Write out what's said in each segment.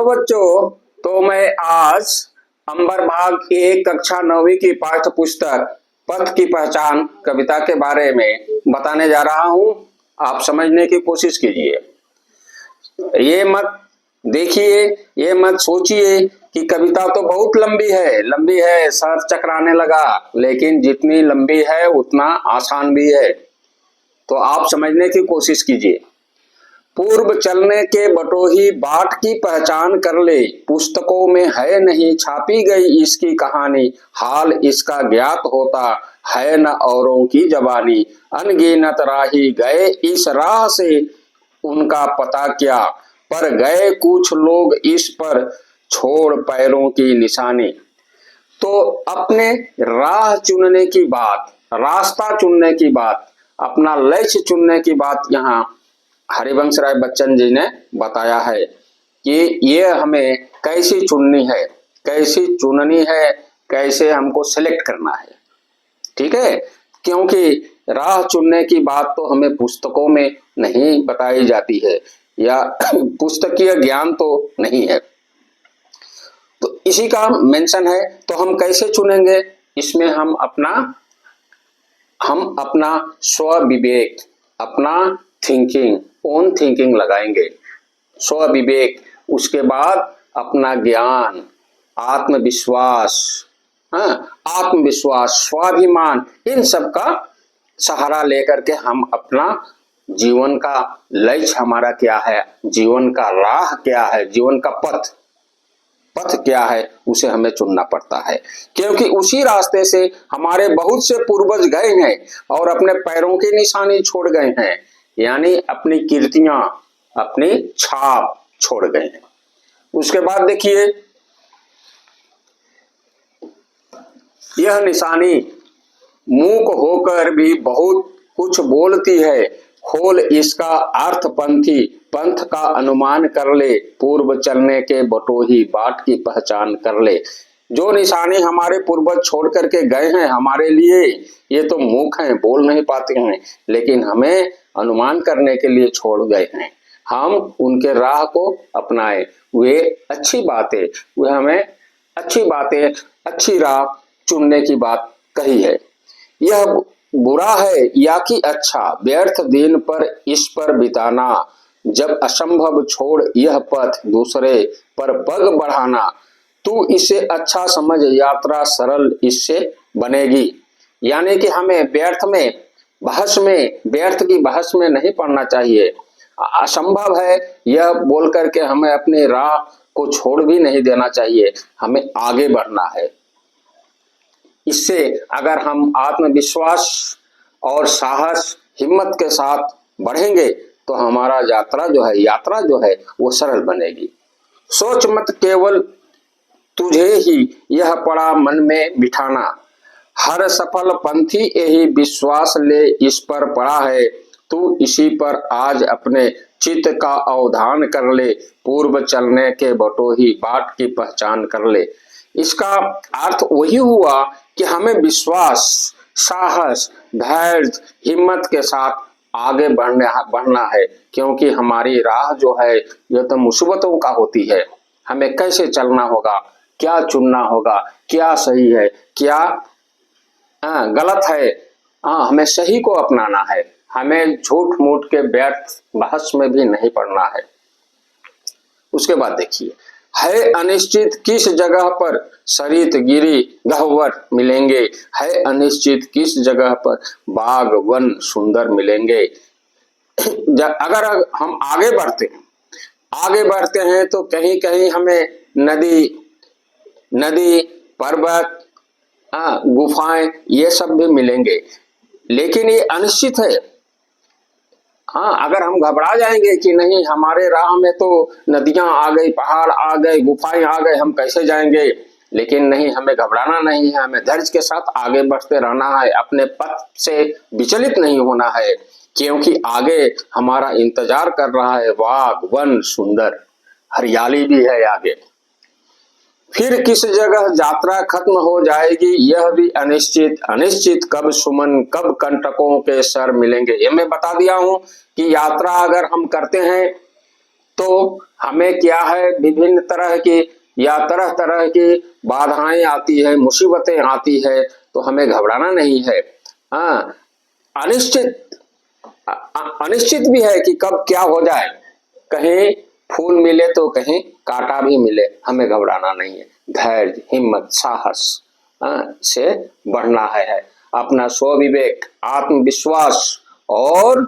बच्चों, तो मैं आज अंबर भाग एक कक्षा 9वीं की पाठ्य पुस्तक पथ की पहचान कविता के बारे में बताने जा रहा हूं। आप समझने की कोशिश कीजिए। ये मत देखिए, ये मत सोचिए कि कविता तो बहुत लंबी है, सर चकराने लगा, लेकिन जितनी लंबी है उतना आसान भी है। तो आप समझने की कोशिश कीजिए। पूर्व चलने के बटोही बाट की पहचान कर ले, पुस्तकों में है नहीं छापी गई इसकी कहानी, हाल इसका ज्ञात होता है न औरों की जबानी, अनगिनत राही गए इस राह से उनका पता क्या, पर गए कुछ लोग इस पर छोड़ पैरों की निशानी। तो अपने राह चुनने की बात, रास्ता चुनने की बात, अपना लक्ष्य चुनने की बात यहाँ हरिवंश राय बच्चन जी ने बताया है कि ये हमें कैसी चुननी है, कैसी चुननी है, कैसे हमको सिलेक्ट करना है। ठीक है, क्योंकि राह चुनने की बात तो हमें पुस्तकों में नहीं बताई जाती है या पुस्तकीय ज्ञान तो नहीं है, तो इसी का मेंशन है। तो हम कैसे चुनेंगे? इसमें हम अपना स्व विवेक, अपना थिंकिंग, ओन थिंकिंग लगाएंगे, स्व विवेक, उसके बाद अपना ज्ञान, आत्मविश्वास, आत्मविश्वास, स्वाभिमान, इन सब का सहारा लेकर के हम अपना जीवन का लक्ष्य हमारा क्या है, जीवन का राह क्या है, जीवन का पथ क्या है, उसे हमें चुनना पड़ता है। क्योंकि उसी रास्ते से हमारे बहुत से पूर्वज गए हैं और अपने पैरों की निशानी छोड़ गए हैं, यानी अपनी कीर्तियां, अपनी छाप छोड़ गए हैं। उसके बाद देखिए, यह निशानी मूक होकर भी बहुत कुछ बोलती है, खोल इसका अर्थ पंथी, पंथ का अनुमान कर ले, पूर्व चलने के बटोही बाट की पहचान कर ले। जो निशानी हमारे पूर्वज छोड़ करके गए हैं हमारे लिए, ये तो मूक हैं, बोल नहीं पाते हैं, लेकिन हमें अनुमान करने के लिए छोड़ गए हैं। हम उनके राह को अपनाएं, वे अच्छी बातें, वे हमें अच्छी बातें, अच्छी राह चुनने की बात कही है। यह बुरा है या कि अच्छा, व्यर्थ दिन पर इस पर बिताना, जब असंभव छोड़ यह पथ दूसरे पर पग बढ़ाना, तू इसे अच्छा समझ यात्रा सरल इससे बनेगी। यानी कि हमें व्यर्थ की बहस में नहीं पड़ना चाहिए। असंभव है यह बोल करके हमें अपनी राह को छोड़ भी नहीं देना चाहिए, हमें आगे बढ़ना है। इससे अगर हम आत्मविश्वास और साहस, हिम्मत के साथ बढ़ेंगे तो हमारा यात्रा जो है वो सरल बनेगी। सोच मत केवल तुझे ही यह पड़ा मन में बिठाना, हर सफल पंथी यही विश्वास ले इस पर पड़ा है, तू इसी पर आज अपने चित्त का अवधान कर ले, पूर्व चलने के बटोही बाट की पहचान कर ले। इसका अर्थ वही हुआ कि हमें विश्वास, साहस, धैर्य, हिम्मत के साथ आगे बढ़ना है, क्योंकि हमारी राह जो है यह तो मुसीबतों का होती है। हमें कैसे चलना होगा, क्या चुनना होगा, क्या सही है, क्या गलत है, हमें सही को अपनाना है। हमें झूठ मूठ के व्यर्थ बहस में भी नहीं पड़ना है। उसके बाद देखिए, है अनिश्चित किस जगह पर सरित गिरी गह्वर मिलेंगे, है अनिश्चित किस जगह पर बाग वन सुंदर मिलेंगे। अगर हम आगे बढ़ते हैं तो कहीं कहीं हमें नदी, पर्वत, गुफाएं, ये सब भी मिलेंगे, लेकिन ये अनिश्चित है। अगर हम घबरा जाएंगे कि नहीं हमारे राह में तो नदियां आ गई, पहाड़ आ गए, गुफाएं आ गए, हम कैसे जाएंगे, लेकिन नहीं, हमें घबराना नहीं है, हमें धैर्य के साथ आगे बढ़ते रहना है, अपने पथ से विचलित नहीं होना है, क्योंकि आगे हमारा इंतजार कर रहा है बाग वन सुंदर, हरियाली भी है आगे। फिर किस जगह यात्रा खत्म हो जाएगी यह भी अनिश्चित कब सुमन, कब कंटकों के सर मिलेंगे। ये मैं बता दिया हूं कि यात्रा अगर हम करते हैं तो हमें क्या है, विभिन्न तरह की या तरह तरह की बाधाएं आती है, मुसीबतें आती है, तो हमें घबराना नहीं है। हाँ, अनिश्चित अनिश्चित भी है कि कब क्या हो जाए, कहीं फूल मिले तो कहीं कांटा भी मिले, हमें घबराना नहीं है। धैर्य, हिम्मत, साहस से बढ़ना है। अपना स्वविवेक, आत्मविश्वास और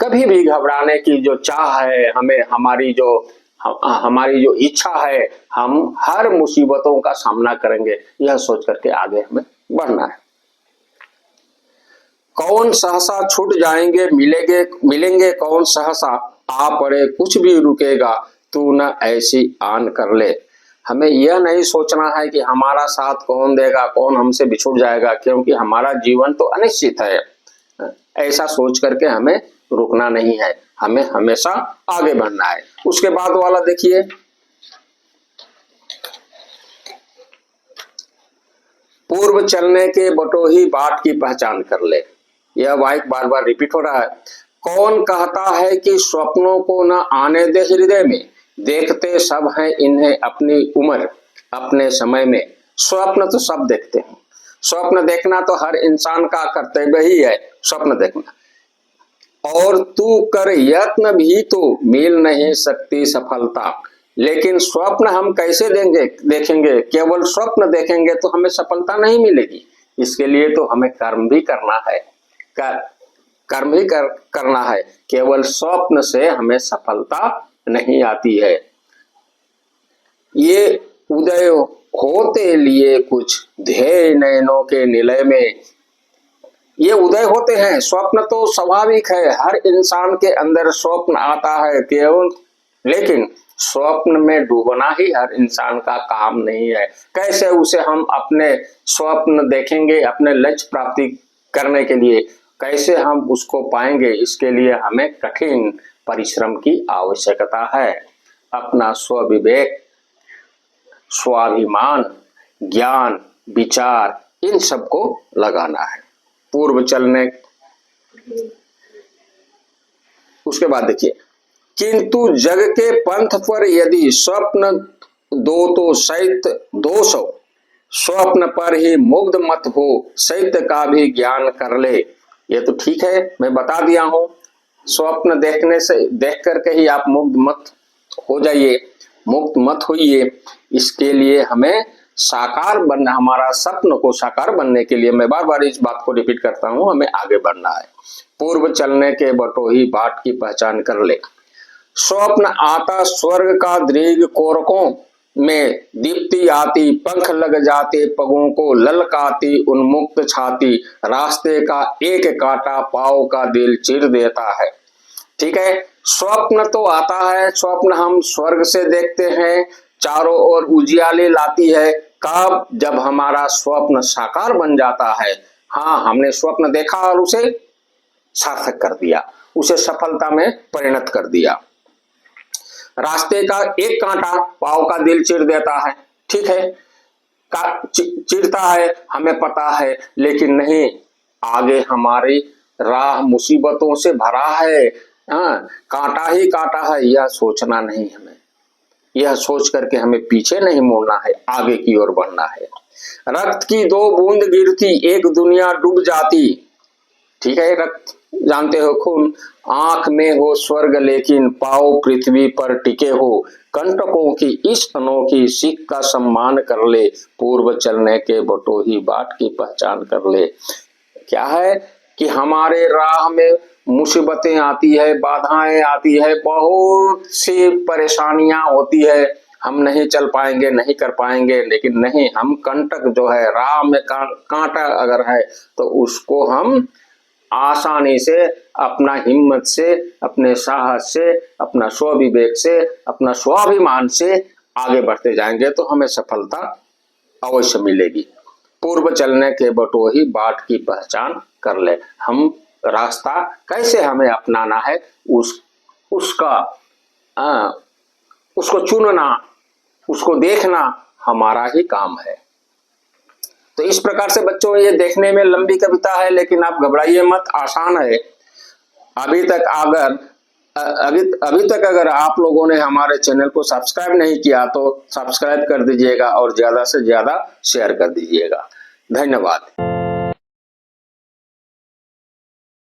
कभी भी घबराने की जो चाह है, हमें हमारी जो इच्छा है, हम हर मुसीबतों का सामना करेंगे, यह सोच करके आगे हमें बढ़ना है। कौन सहसा छूट जाएंगे मिलेंगे कौन सहसा, आ पड़े कुछ भी रुकेगा, तू न ऐसी आन कर ले। हमें यह नहीं सोचना है कि हमारा साथ कौन देगा, कौन हमसे बिछुड़ जाएगा, क्योंकि हमारा जीवन तो अनिश्चित है। ऐसा सोच करके हमें रुकना नहीं है, हमें हमेशा आगे बढ़ना है। उसके बाद वाला देखिए, पूर्व चलने के बटोही बाट की पहचान कर ले। यह वाक्य बार बार रिपीट हो रहा है। कौन कहता है कि स्वप्नों को न आने दे हृदय में, देखते सब हैं इन्हें अपनी उम्र अपने समय में। स्वप्न तो सब देखते हैं, स्वप्न देखना तो हर इंसान का कर्तव्य ही है, स्वप्न देखना। और तू कर यत्न भी तो मिल नहीं सकती सफलता, लेकिन स्वप्न हम कैसे देखेंगे, केवल स्वप्न देखेंगे तो हमें सफलता नहीं मिलेगी। इसके लिए तो हमें कर्म भी करना है, करना है। केवल स्वप्न से हमें सफलता नहीं आती है। ये उदय होते लिए कुछ ध्येय नयनों के निलय में, ये उदय होते हैं। स्वप्न तो स्वाभाविक है, हर इंसान के अंदर स्वप्न आता है केवल, लेकिन स्वप्न में डूबना ही हर इंसान का काम नहीं है। कैसे उसे हम अपने स्वप्न देखेंगे, अपने लक्ष्य प्राप्ति करने के लिए कैसे हम उसको पाएंगे, इसके लिए हमें कठिन परिश्रम की आवश्यकता है। अपना स्वविवेक, स्वाभिमान, ज्ञान, विचार, इन सबको लगाना है। पूर्व चलने, उसके बाद देखिए, किंतु जग के पंथ पर यदि स्वप्न दो तो सहित 200, स्वप्न पर ही मुग्ध मत हो, सत्य का भी ज्ञान कर ले। ये तो ठीक है, मैं बता दिया हूं, स्वप्न देखने से देख करके ही आप मुग्ध मत हो जाइए, मुक्त मत होइए। इसके लिए हमें साकार बनना, हमारा सपन को साकार बनने के लिए, मैं बार बार इस बात को रिपीट करता हूं, हमें आगे बढ़ना है। पूर्व चलने के बटोही बाट की पहचान कर ले। स्वप्न आता स्वर्ग का दृढ़ कोरकों में, दीप्ति आती पंख लग जाते पगों को, ललकाती उन्मुक्त छाती, रास्ते का एक कांटा पाँव का दिल चीर देता है। ठीक है, स्वप्न तो आता है, स्वप्न हम स्वर्ग से देखते हैं, चारों ओर उजियाले लाती है। कब? जब हमारा स्वप्न साकार बन जाता है। हाँ, हमने स्वप्न देखा और उसे सार्थक कर दिया, उसे सफलता में परिणत कर दिया। रास्ते का एक कांटा पाँव का दिल चीर देता है, ठीक है, चीरता है, हमें पता है, लेकिन नहीं, आगे हमारी राह मुसीबतों से भरा है। हाँ, कांटा ही कांटा है, यह सोचना नहीं, हमें यह सोच करके हमें पीछे नहीं मुड़ना है, आगे की ओर बढ़ना है। रक्त की 2 बूंद गिरती एक दुनिया डूब जाती। ठीक है, रक्त जानते हो, खून, आंख में हो स्वर्ग लेकिन पाओ पृथ्वी पर टिके हो, कंटकों की इस अनोखी सीख का सम्मान कर ले, पूर्व चलने के बटोही बाट की पहचान कर ले। क्या है कि हमारे राह में मुसीबतें आती है, बाधाएं आती है, बहुत सी परेशानियां होती है, हम नहीं चल पाएंगे, नहीं कर पाएंगे, लेकिन नहीं, हम कंटक जो है, राह में कांटा अगर है तो उसको हम आसानी से, अपना हिम्मत से, अपने साहस से, अपना स्वविवेक से, अपना स्वाभिमान से आगे बढ़ते जाएंगे तो हमें सफलता अवश्य मिलेगी। पूर्व चलने के बटोही बाट की पहचान कर ले। हम रास्ता कैसे हमें अपनाना है, उसको चुनना, उसको देखना हमारा ही काम है। तो इस प्रकार से बच्चों, ये देखने में लंबी कविता है, लेकिन आप घबराइए मत, आसान है। अभी तक अगर अभी तक अगर आप लोगों ने हमारे चैनल को सब्सक्राइब नहीं किया तो सब्सक्राइब कर दीजिएगा और ज्यादा से ज्यादा शेयर कर दीजिएगा। धन्यवाद।